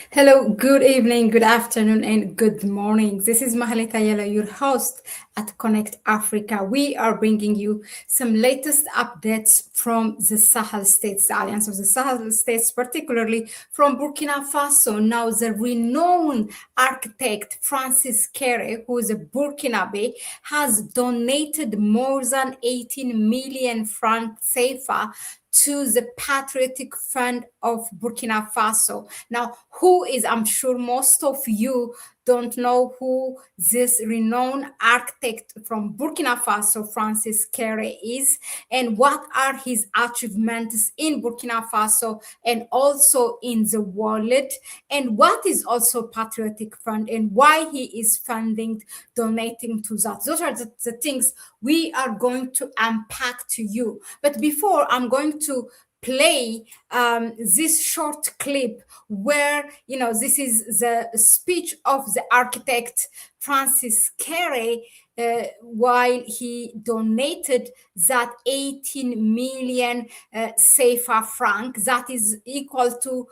Hello, good evening, good afternoon, and good morning. This is Mahalita Yala, your host at Connect Africa. We are bringing you some latest updates from the Sahel states, the Alliance of the Sahel states, particularly from Burkina Faso. Now, the renowned architect Francis Kere, who is a Burkinabe, has donated more than 18 million francs CFA to the Patriotic Fund of Burkina Faso. Now, I'm sure most of you don't know who this renowned architect from Burkina Faso, Francis Kere, is, and what are his achievements in Burkina Faso and also in the world, and what is also Patriotic Fund and why he is funding, donating to that. Those are the things we are going to unpack to you. But before, I'm going to play this short clip where this is the speech of the architect Francis Kere while he donated that 18 million CFA franc, that is equal to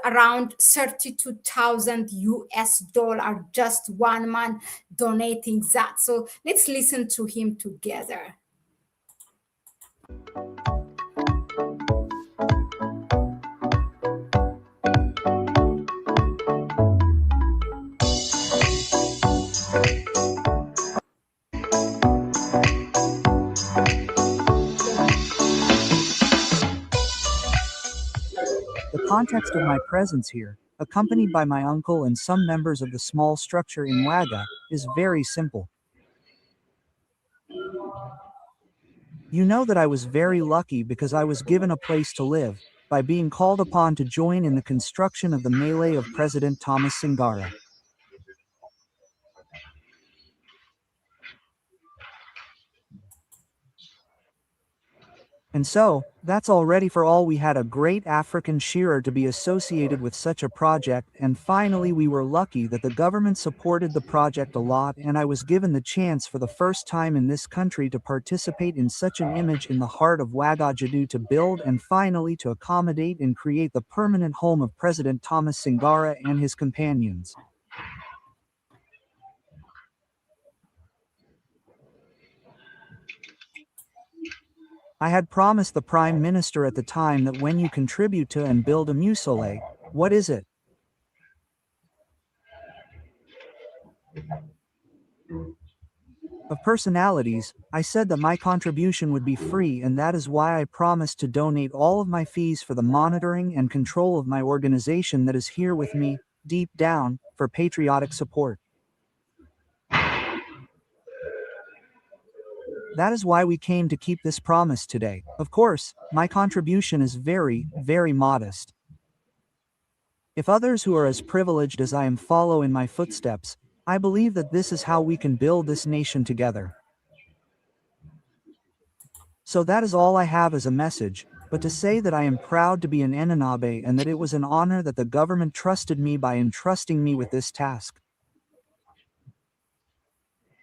around 32,000 US dollar, just one man donating that. So let's listen to him together. The context of my presence here, accompanied by my uncle and some members of the small structure in Waga, is very simple. You know that I was very lucky because I was given a place to live, by being called upon to join in the construction of the melee of President Thomas Sankara. And so, that's already for all. We had a great African shearer to be associated with such a project, and finally we were lucky that the government supported the project a lot, and I was given the chance for the first time in this country to participate in such an image in the heart of Ouagadougou, to build and finally to accommodate and create the permanent home of President Thomas Sankara and his companions. I had promised the Prime Minister at the time that when you contribute to and build a musole, what is it? Of personalities, I said that my contribution would be free, and that is why I promised to donate all of my fees for the monitoring and control of my organization that is here with me, deep down, for patriotic support. That is why we came to keep this promise today. Of course, my contribution is very, very modest. If others who are as privileged as I am follow in my footsteps, I believe that this is how we can build this nation together. So that is all I have as a message, but to say that I am proud to be an Enanabe and that it was an honor that the government trusted me by entrusting me with this task.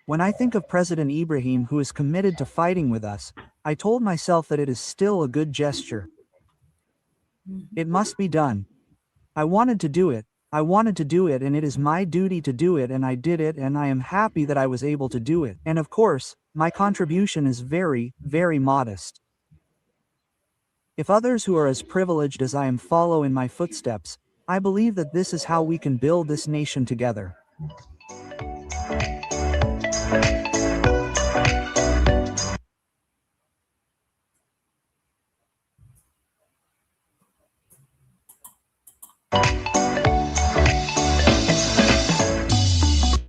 When I think of President Ibrahim, who is committed to fighting with us, I told myself that it is still a good gesture. It must be done. I wanted to do it, and it is my duty to do it, and I did it, and I am happy that I was able to do it. And of course, my contribution is very, very modest. If others who are as privileged as I am follow in my footsteps, I believe that this is how we can build this nation together.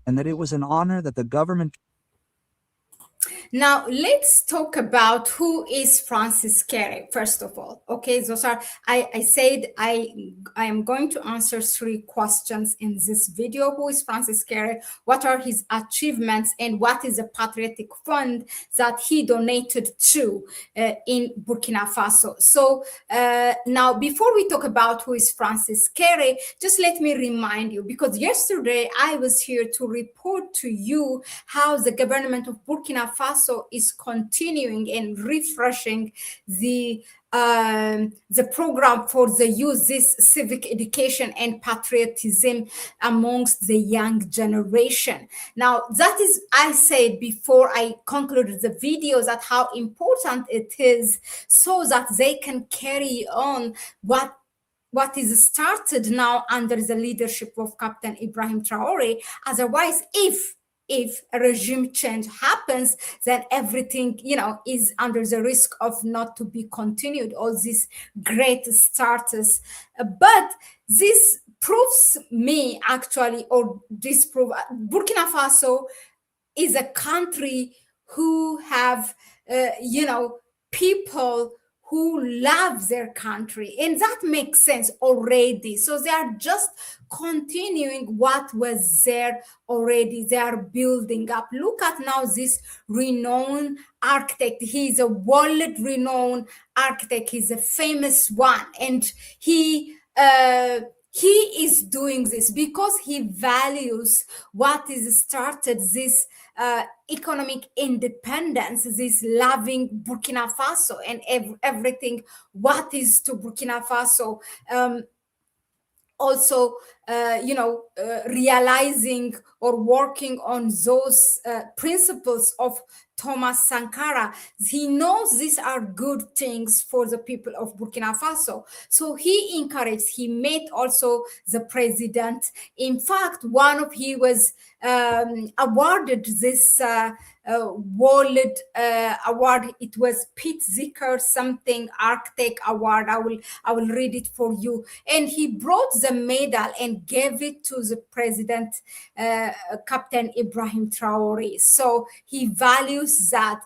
And that it was an honor that the government. Now, let's talk about who is Francis Kere, first of all. Okay, those are, I said I am going to answer 3 questions in this video. Who is Francis Kere? What are his achievements? And what is the Patriotic Fund that he donated to in Burkina Faso? So now, before we talk about who is Francis Kere, just let me remind you, because yesterday I was here to report to you how the government of Burkina Faso Faso is continuing and refreshing the program for the youth, this civic education and patriotism amongst the young generation. Now, that is, I said before I concluded the video, that how important it is so that they can carry on what is started now under the leadership of Captain Ibrahim Traore. Otherwise, if a regime change happens, then everything, is under the risk of not to be continued, all these great starters. But this proves me actually, or disprove Burkina Faso is a country who have people who love their country, and that makes sense already. So they are just continuing what was there already. They are building up. Look at now this renowned architect. He's a world renowned architect. He's a famous one, and he is doing this because he values what is started, this economic independence, this loving Burkina Faso and everything what is to Burkina Faso. Also, realizing or working on those principles of Thomas Sankara. He knows these are good things for the people of Burkina Faso. So he encouraged, he made also the president. In fact, he was awarded this world award. It was Pete Zicker something architect award. I will read it for you. And he brought the medal and gave it to the president, Captain Ibrahim Traore. So he values that.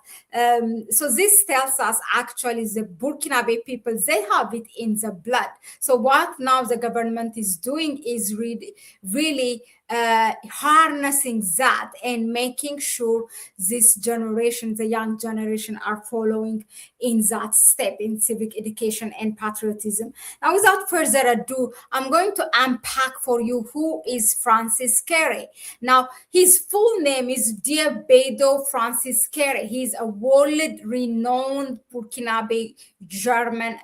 So this tells us actually the Burkinabe people, they have it in the blood. So what now the government is doing is really harnessing that and making sure this generation, the young generation, are following in that step in civic education and patriotism. Now, without further ado, I'm going to unpack for you who is Francis Kere. Now, his full name is Diabedo Francis Kere. He's a world-renowned Burkinabe German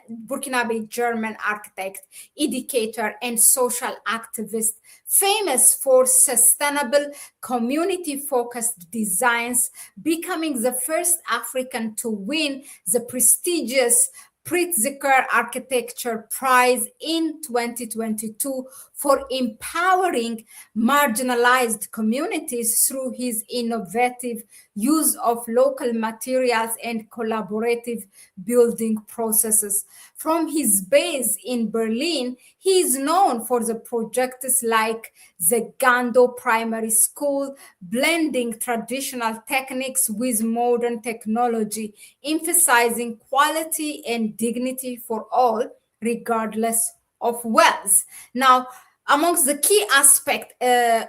architect, educator, and social activist, famous for sustainable, community-focused designs, becoming the first African to win the prestigious Pritzker Architecture Prize in 2022 for empowering marginalized communities through his innovative use of local materials and collaborative building processes. From his base in Berlin, he is known for the projects like the Gando Primary School, blending traditional techniques with modern technology, emphasizing quality and dignity for all, regardless of wealth. Now, amongst the key aspects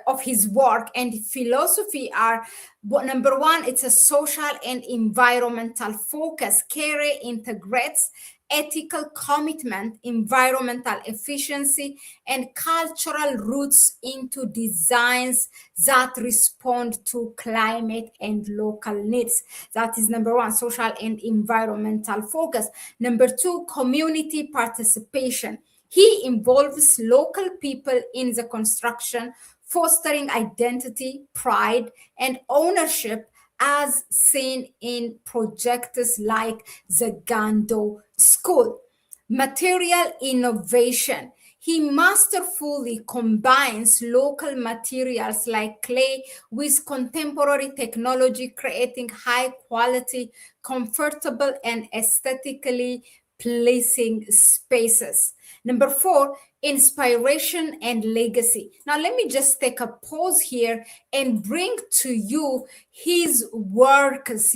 of his work and philosophy are, number one, it's a social and environmental focus. Kere integrates ethical commitment, environmental efficiency, and cultural roots into designs that respond to climate and local needs. That is number one, social and environmental focus. Number two, community participation. He involves local people in the construction, fostering identity, pride, and ownership, as seen in projects like the Gando School. Material innovation. He masterfully combines local materials like clay with contemporary technology, creating high quality, comfortable, and aesthetically pleasing spaces. Number four, inspiration and legacy. Now, let me just take a pause here and bring to you his works,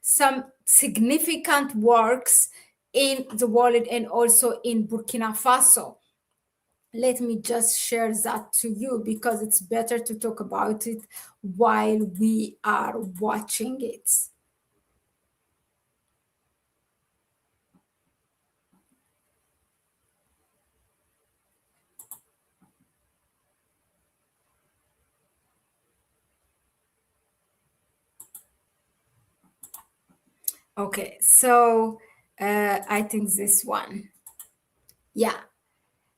some significant works in the world and also in Burkina Faso. Let me just share that to you because it's better to talk about it while we are watching it. Okay, so I think this one. Yeah,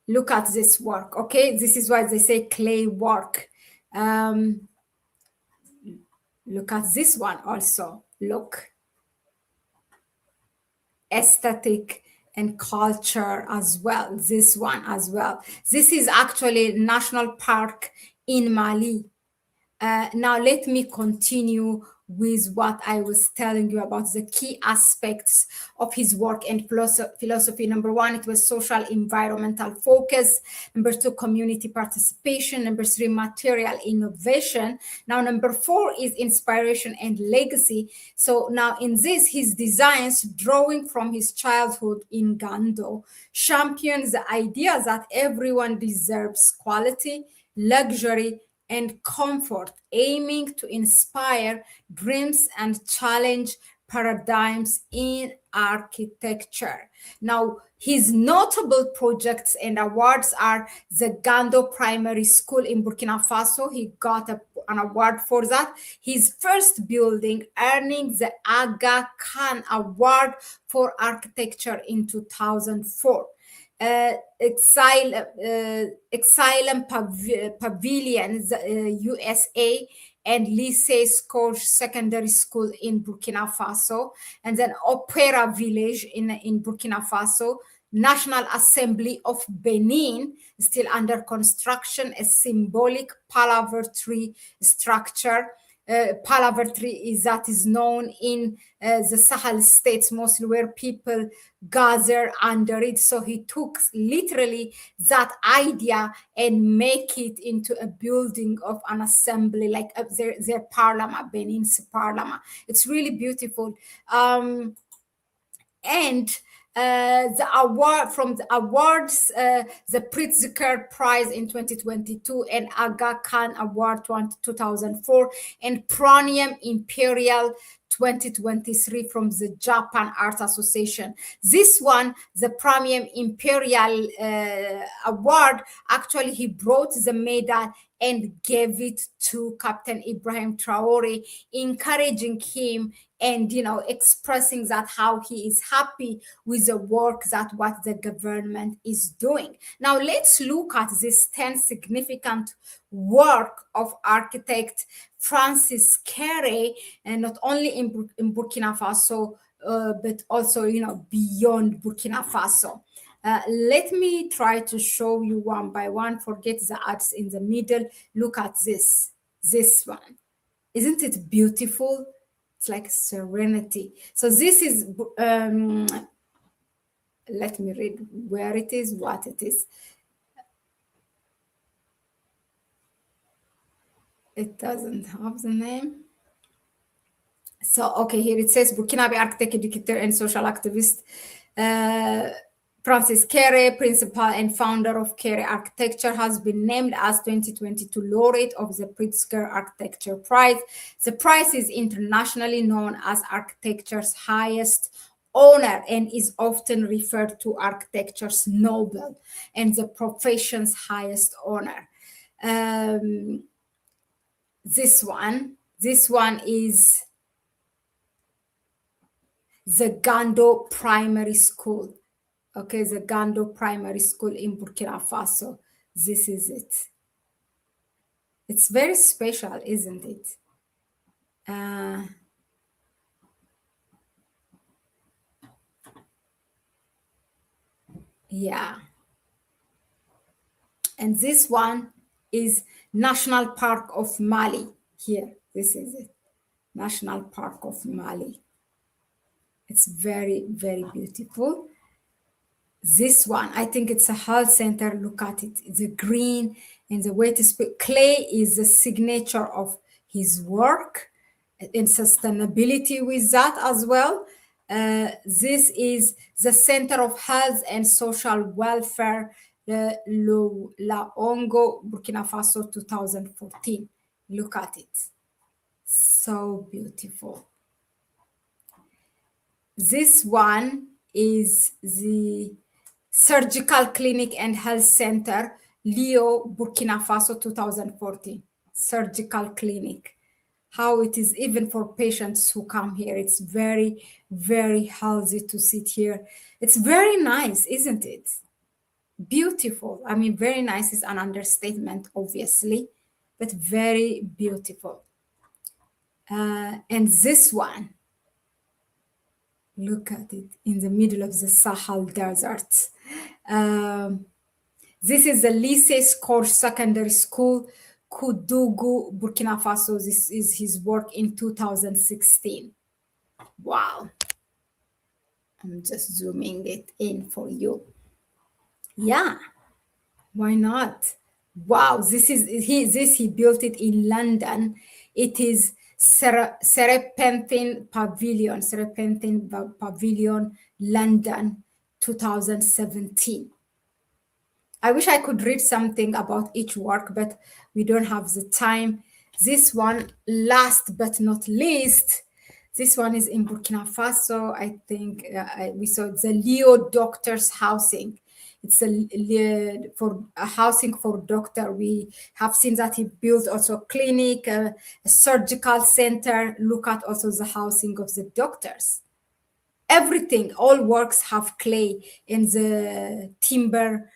look at this work. Okay, this is why they say clay work. Um, look at this one also. Look, aesthetic and culture as well. This one as well. This is actually national park in Mali. Now, let me continue with what I was telling you about the key aspects of his work and philosophy. Number one, it was social environmental focus. Number two, community participation. Number three, material innovation. Now, number four is inspiration and legacy. So now in this, his designs, drawing from his childhood in Gando, champions the idea that everyone deserves quality, luxury, and comfort, aiming to inspire dreams and challenge paradigms in architecture. Now, his notable projects and awards are the Gando Primary School in Burkina Faso. He got an award for that. His first building earning the Aga Khan Award for Architecture in 2004. Pavilions, USA, and Lycée Scourge Secondary School in Burkina Faso, and then Opera Village in Burkina Faso, National Assembly of Benin, still under construction, a symbolic palaver structure. Palaver is that is known in the Sahel states mostly, where people gather under it. So he took literally that idea and make it into a building of an assembly, like their parliament, Benin's parliament. It's really beautiful. And the award from the awards, the Pritzker Prize in 2022 and Aga Khan Award 2004 and Pronium Imperial 2023 from the Japan Art Association. This one, the Premium Imperial Award, actually he brought the medal and gave it to Captain Ibrahim Traore, encouraging him and expressing that how he is happy with the work that what the government is doing. Now let's look at this 10 significant work of architect Francis Kere, and not only in Burkina Faso, but also beyond Burkina Faso. Let me try to show you one by one. Forget the ads in the middle. Look at this one. Isn't it beautiful? It's like serenity. So this is, let me read where it is, what it is. It doesn't have the name. So, okay, here it says Burkinabe architect, educator, and social activist. Francis Kere, principal and founder of Kere Architecture, has been named as 2022 laureate of the Pritzker Architecture Prize. The prize is internationally known as architecture's highest honor and is often referred to architecture's Nobel and the profession's highest honor. This one is the Gando Primary School. Okay, the Gando Primary School in Burkina Faso. This is it. It's very special, isn't it? Yeah. And this one is National Park of Mali. Here, this is it. National Park of Mali. It's very, very beautiful. This one, I think it's a health center. Look at it. It's a green and the way to speak. Clay is the signature of his work and sustainability with that as well. This is the Center of Health and Social Welfare, La Ongo, Burkina Faso, 2014. Look at it. So beautiful. This one is the Surgical Clinic and Health Center, Leo, Burkina Faso, 2014. Surgical Clinic. how it is even for patients who come here. It's very, very healthy to sit here. It's very nice, isn't it? Beautiful. I mean, very nice is an understatement, obviously, but very beautiful. And this one, look at it in the middle of the Sahel Desert. Um, this is the Lycée Score Secondary School, Koudougou, Burkina Faso. This is his work in 2016. Wow. I'm just zooming it in for you. Yeah, why not? Wow, he built it in London. It is Serpentine Pavilion, London, 2017. I wish I could read something about each work, but we don't have the time. This one, last but not least, this one is in Burkina Faso. I think we saw the Leo Doctors Housing. It's for a housing for doctor. We have seen that he built also a clinic, a surgical center. Look at also the housing of the doctors. Everything, all works have clay in the timber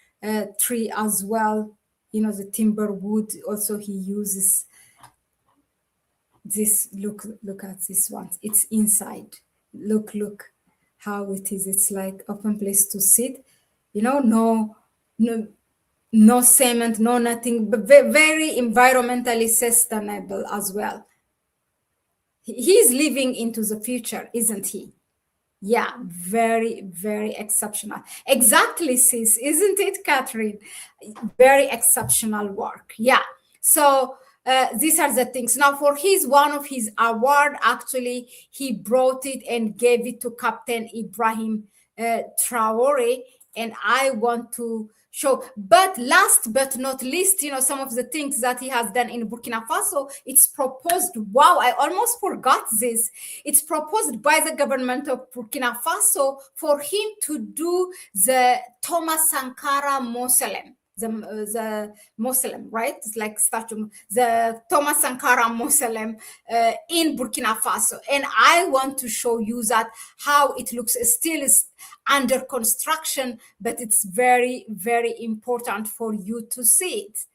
tree as well. You know, the timber wood also he uses. This, look at this one. It's inside. Look how it is. It's like open place to sit. You know, no cement, no nothing, but very environmentally sustainable as well. He's living into the future, isn't he? Yeah, very, very exceptional. Exactly, sis, isn't it, Catherine? Very exceptional work. Yeah. So these are the things. Now, for his one of his award, actually, he brought it and gave it to Captain Ibrahim Traore, and I want to show. But last but not least, you know, some of the things that he has done in Burkina Faso, it's proposed. Wow, I almost forgot this. It's proposed by the government of Burkina Faso for him to do the Thomas Sankara Mausoleum. The Mausoleum, right? It's like statue, the Thomas Sankara Mausoleum in Burkina Faso. And I want to show you that how it looks. Still is under construction, but it's very, very important for you to see it.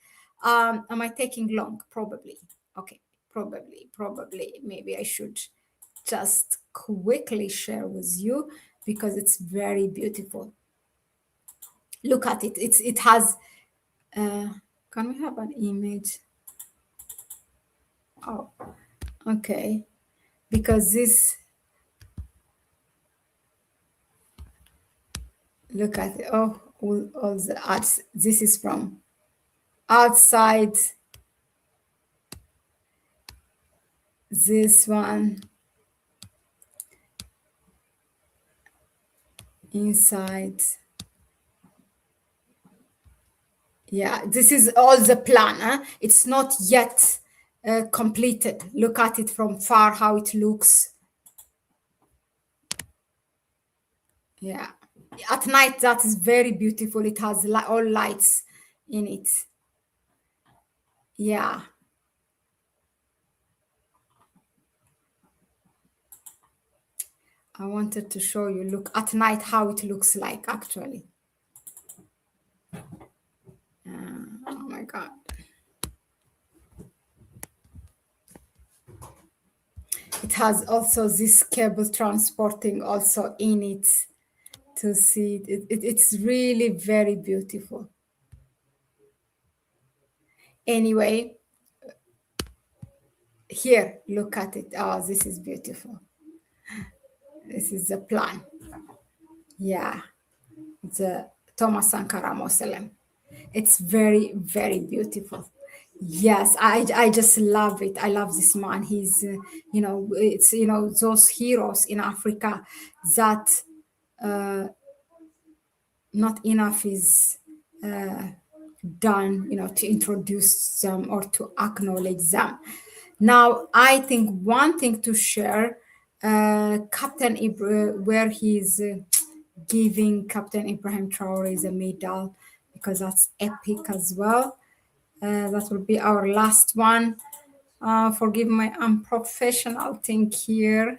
Am I taking long? Probably. Okay, probably. Maybe I should just quickly share with you because it's very beautiful. Look at it. It has. Can we have an image? Oh, okay. Because this. Look at it. Oh, all the arts. This is from outside. This one. Inside. Yeah, this is all the plan. Huh? It's not yet completed. Look at it from far, how it looks. Yeah. At night, that is very beautiful. It has all lights in it. Yeah. I wanted to show you, look at night, how it looks like actually. Oh my God. It has also this cable transporting also in it to see it. It's really very beautiful. Anyway, here, look at it. Oh, this is beautiful. This is the plan. Yeah, the Thomas Sankara Mausoleum. It's very, very beautiful. Yes, I just love it. I love this man. He's, you know, it's, you know, those heroes in Africa that not enough is done, you know, to introduce them or to acknowledge them. Now, I think one thing to share, Captain Ibrahim, where he's giving Captain Ibrahim Traore the medal, because that's epic as well. That will be our last one. Forgive my unprofessional thing here.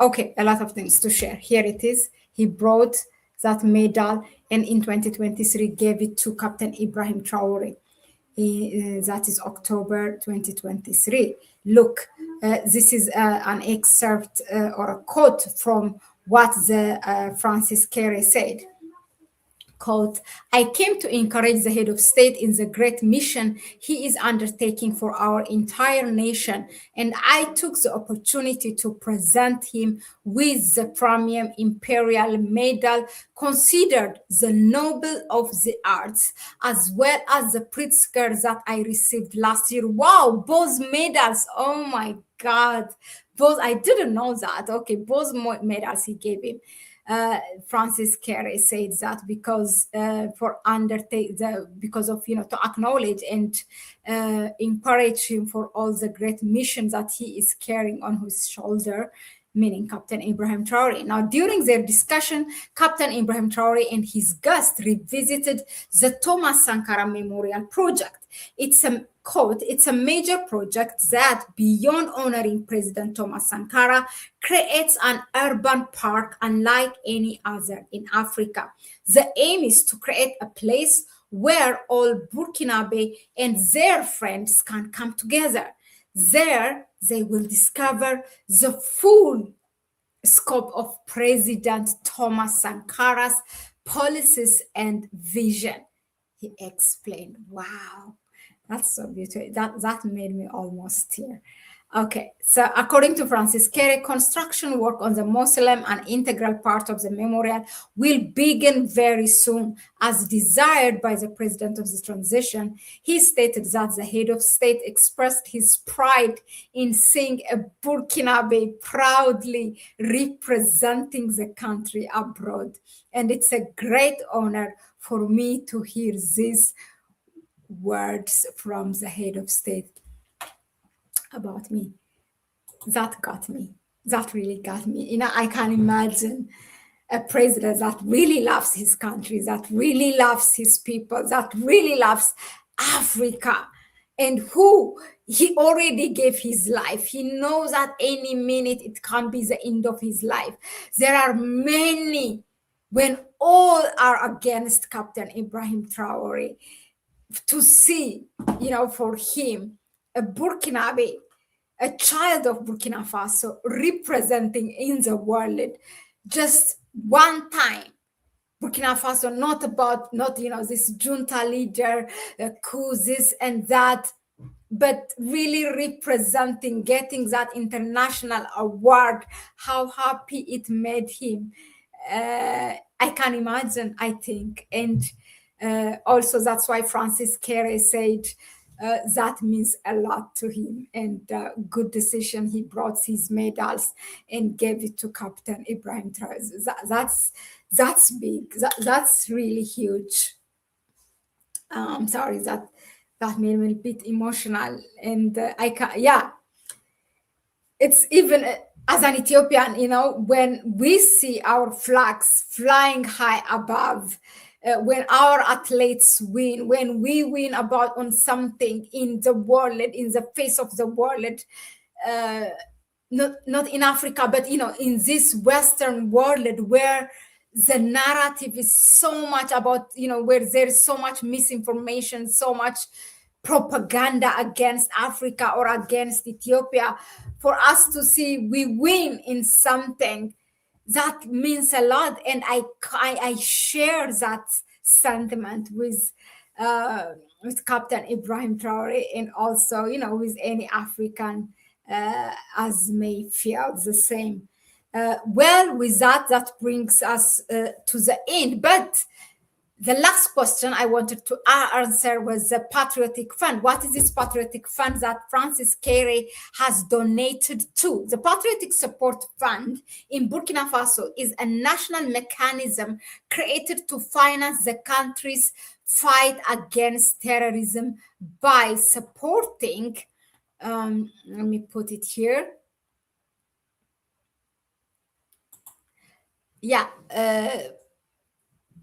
Okay, a lot of things to share. Here it is. He brought that medal and in 2023 gave it to Captain Ibrahim Traore. That is October 2023. Look, this is an excerpt or a quote from what the Francis Kere said. Quote, I came to encourage the head of state in the great mission he is undertaking for our entire nation, and I took the opportunity to present him with the Premium Imperial Medal, considered the Nobel of the Arts, as well as the Pritzker that I received last year. Wow, both medals. Oh my God. Both, I didn't know that. Okay, both medals he gave him. Francis Kere said that because for undertake the because of to acknowledge and encourage him for all the great mission that he is carrying on his shoulder, meaning Captain Ibrahim Traore. Now, during their discussion, Captain Ibrahim Traore and his guest revisited the Thomas Sankara Memorial Project. It's a quote, it's a major project that, beyond honoring President Thomas Sankara, creates an urban park unlike any other in Africa. The aim is to create a place where all Burkinabe and their friends can come together. There, they will discover the full scope of President Thomas Sankara's policies and vision. He explained, wow, that's so beautiful. That made me almost tear. Okay, so according to Francis Kere, construction work on the mausoleum, an integral part of the memorial, will begin very soon, as desired by the president of the transition. He stated that the head of state expressed his pride in seeing a Burkinabe proudly representing the country abroad. And it's a great honor for me to hear these words from the head of state about me. That got me. That really got me. I can imagine a president that really loves his country, that really loves his people, that really loves Africa, and who he already gave his life. He knows that any minute it can be the end of his life. There are many, when all are against Captain Ibrahim Traore, to see, for him, a Burkinabe, a child of Burkina Faso representing in the world just one time. Burkina Faso, not this junta leader, coup, this and that, but really representing, getting that international award, how happy it made him. I can imagine, I think. And also that's why Francis Kere said that means a lot to him, and good decision. He brought his medals and gave it to Captain Ibrahim Traore. That's big. That's really huge. Sorry, that made me a bit emotional, and I can, yeah. It's even as an Ethiopian, when we see our flags flying high above, when our athletes win, when we win about on something in the world, in the face of the world, not in Africa, but in this Western world where the narrative is so much about, where there's so much misinformation, so much propaganda against Africa or against Ethiopia, for us to see we win in something, that means a lot. And I share that sentiment with Captain Ibrahim Traore, and also with any African as may feel the same. Well, with that brings us to the end. But the last question I wanted to answer was the Patriotic Fund. What is this Patriotic Fund that Francis Kere has donated to? The Patriotic Support Fund in Burkina Faso is a national mechanism created to finance the country's fight against terrorism by supporting, let me put it here. Yeah.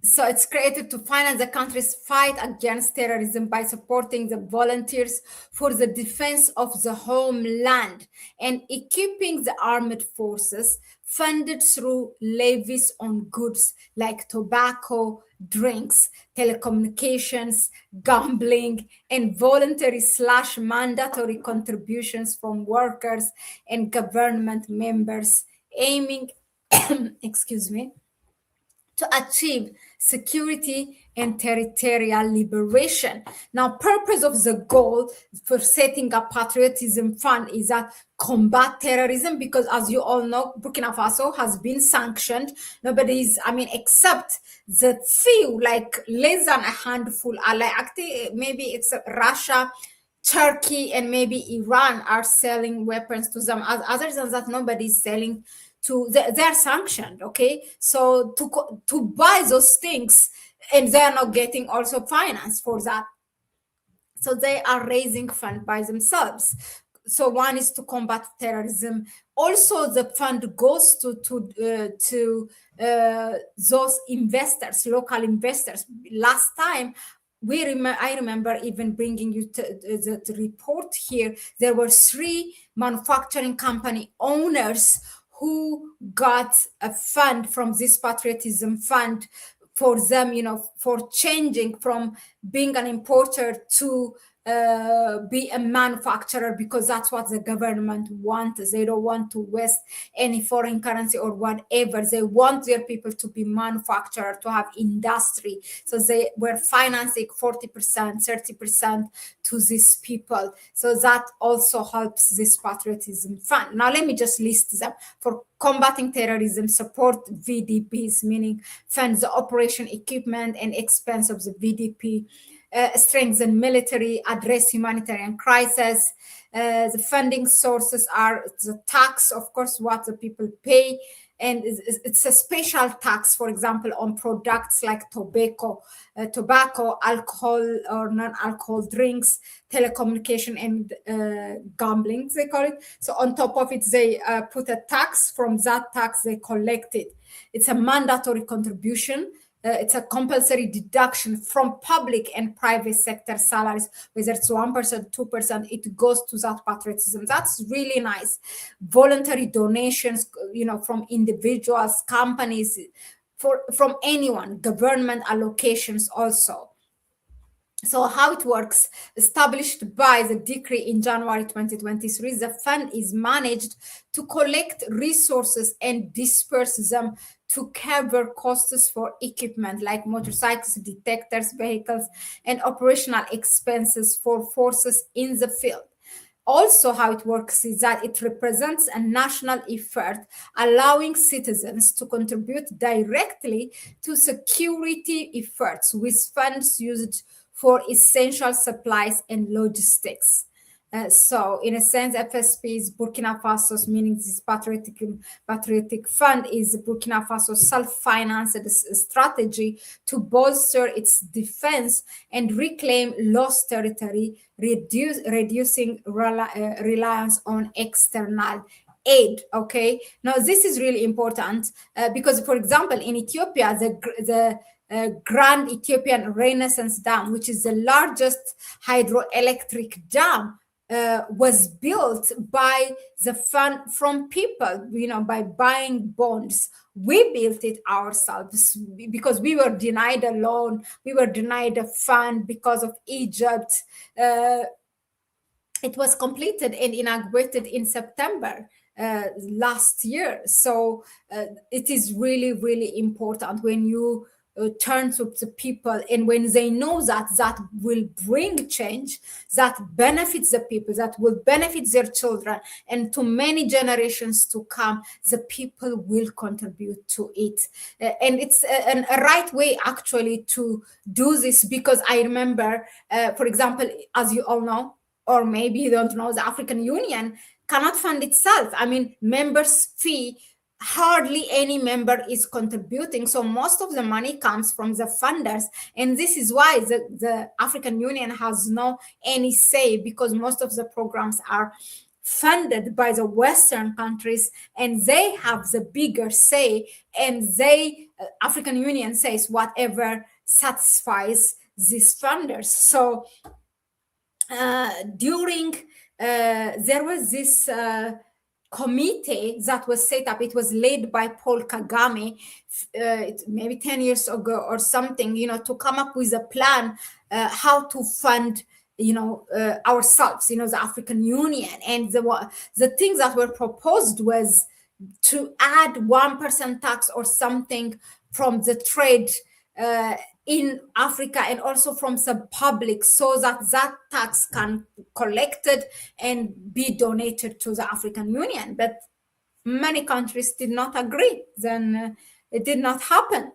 So it's created to finance the country's fight against terrorism by supporting the volunteers for the defense of the homeland and equipping the armed forces, funded through levies on goods like tobacco, drinks, telecommunications, gambling, and voluntary slash mandatory contributions from workers and government members, aiming, excuse me, to achieve security and territorial liberation. Now, purpose of the goal for setting up patriotism fund is that combat terrorism, because as you all know, Burkina Faso has been sanctioned. Nobody's, I mean, except the few, like less than a handful, are like actually maybe except Russia, Turkey, and maybe Iran are selling weapons to them. Other than that, nobody's selling to. They're sanctioned. Okay, so to buy those things, and they're not getting also finance for that. So they are raising fund by themselves. So one is to combat terrorism. Also, the fund goes to those investors, local investors. Last time, I remember even bringing you the report here. There were 3 manufacturing company owners who got a fund from this patriotism fund for them, for changing from being an importer to be a manufacturer, because that's what the government wants. They don't want to waste any foreign currency or whatever. They want their people to be manufacturer, to have industry. So they were financing 40%, 30% to these people. So that also helps this patriotism fund. Now, let me just list them. For combating terrorism, support VDPs, meaning funds the operation, equipment, and expense of the VDP, strengthen military, address humanitarian crisis. The funding sources are the tax, of course, what the people pay, and it's a special tax, for example, on products like tobacco, alcohol or non-alcohol drinks, telecommunication, and gambling, they call it. So on top of it, they put a tax. From that tax, they collect it. It's a mandatory contribution. It's a compulsory deduction from public and private sector salaries, whether it's 1%, 2%, it goes to that patriotism. That's really nice. Voluntary donations, from individuals, companies, from anyone, government allocations also. So how it works, established by the decree in January 2023, the fund is managed to collect resources and disperse them to cover costs for equipment like motorcycles, detectors, vehicles, and operational expenses for forces in the field. Also, how it works is that it represents a national effort, allowing citizens to contribute directly to security efforts with funds used for essential supplies and logistics. So, in a sense, FSP is Burkina Faso's, meaning this patriotic fund is Burkina Faso's self-financed strategy to bolster its defense and reclaim lost territory, reducing reliance on external aid. Okay, now this is really important because, for example, in Ethiopia, the Grand Ethiopian Renaissance Dam, which is the largest hydroelectric dam, was built by the fund from people, by buying bonds. We built it ourselves because we were denied a loan, we were denied a fund because of Egypt. It was completed and inaugurated in September last year. So it is really, really important when you turn to the people, and when they know that will bring change, that benefits the people, that will benefit their children, and to many generations to come, the people will contribute to it. And it's a right way actually to do this, because I remember, for example, as you all know, or maybe you don't know, the African Union cannot fund itself. I mean, members' fee, hardly any member is contributing. So most of the money comes from the funders. And this is why the African Union has no any say, because most of the programs are funded by the Western countries, and they have the bigger say, and they African Union says whatever satisfies these funders. So during there was this committee that was set up. It was led by Paul Kagame, maybe 10 years ago or something, to come up with a plan how to fund ourselves, the African Union. And the things that were proposed was to add 1% tax or something from the trade in Africa, and also from the public, so that that tax can collected and be donated to the African Union. But many countries did not agree. Then it did not happen.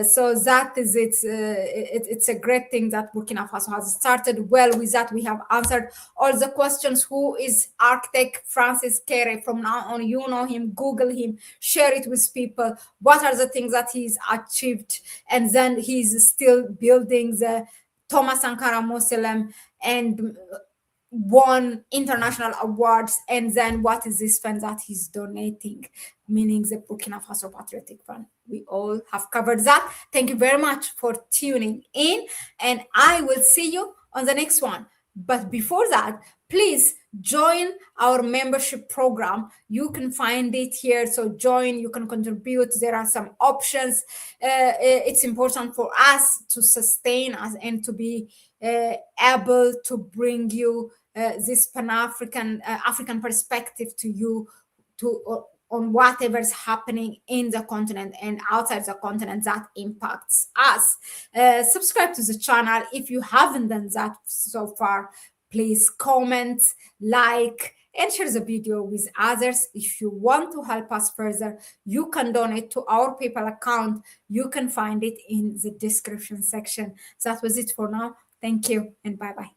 So that is it's a great thing that Burkina Faso has started well with that. We have answered all the questions. Who is architect Francis Kere? From now on, you know him, Google him, share it with people. What are the things that he's achieved? And then he's still building the Thomas Sankara Mausoleum and won international awards. And then what is this fund that he's donating, meaning the Burkina Faso Patriotic Fund? We all have covered that. Thank you very much for tuning in, and I will see you on the next one. But before that, please join our membership program. You can find it here. So join, you can contribute. There are some options. It's important for us to sustain us and to be able to bring you this Pan-African African perspective to you, on whatever's happening in the continent and outside the continent that impacts us. Subscribe to the channel if you haven't done that so far. Please comment, like, and share the video with others. If you want to help us further, you can donate to our PayPal account. You can find it in the description section. That was it for now. Thank you and bye-bye.